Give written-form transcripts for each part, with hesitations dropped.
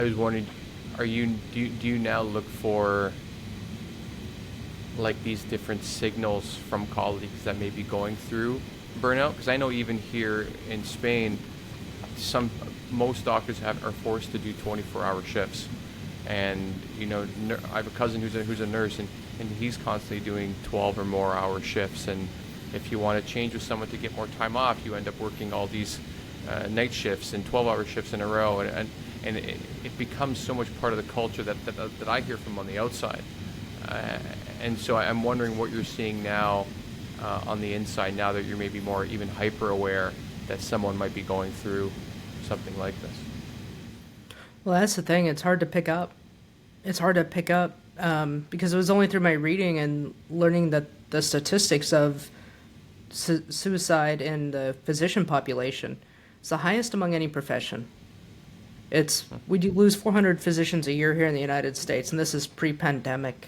I was wondering, do you now look for like these different signals from colleagues that may be going through burnout? Because I know even here in Spain, some most doctors are forced to do 24-hour shifts, and I have a cousin who's a nurse, and he's constantly doing 12 or more hour shifts, and if you want to change with someone to get more time off, you end up working all these night shifts and 12-hour shifts in a row, and it becomes so much part of the culture that I hear from on the outside. And so I'm wondering what you're seeing now on the inside, now that you're maybe more even hyper aware that someone might be going through something like this. Well, that's the thing. It's hard to pick up. It's hard to pick up because it was only through my reading and learning that the statistics of suicide in the physician population is the highest among any profession. We do lose 400 physicians a year here in the United States, and this is pre-pandemic.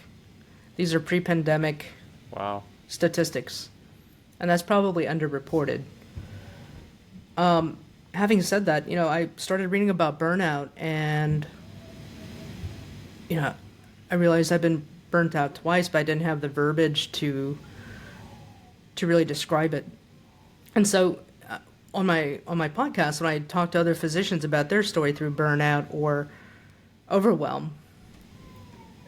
These are pre-pandemic Wow. statistics, and that's probably underreported. Having said that, I started reading about burnout, and I realized I've been burnt out twice, but I didn't have the verbiage to really describe it. And so, on my podcast, when I talk to other physicians about their story through burnout or overwhelm,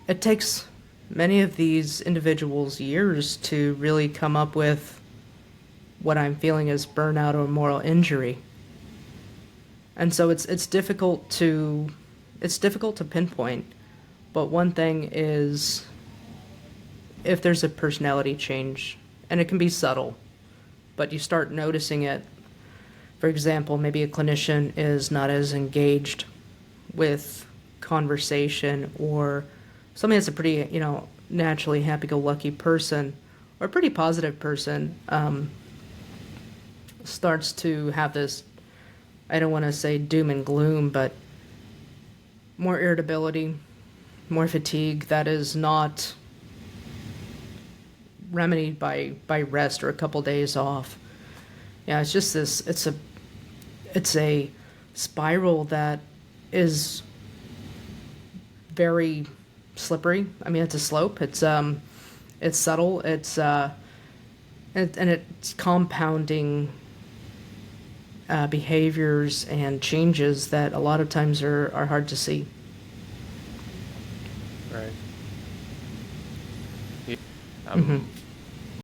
it takes many of these individuals years to really come up with what I'm feeling as burnout or moral injury. And so it's difficult to pinpoint, but one thing is if there's a personality change, and it can be subtle, but you start noticing it. For example, maybe a clinician is not as engaged with conversation, or somebody that's a pretty, naturally happy-go-lucky person or a pretty positive person starts to have this, I don't want to say doom and gloom, but more irritability, more fatigue that is not remedied by rest or a couple days off. Yeah, it's just this. It's a spiral that is very slippery. I mean, it's a slope. It's subtle. And it's compounding behaviors and changes that a lot of times are hard to see. Right. Yeah. Mm-hmm.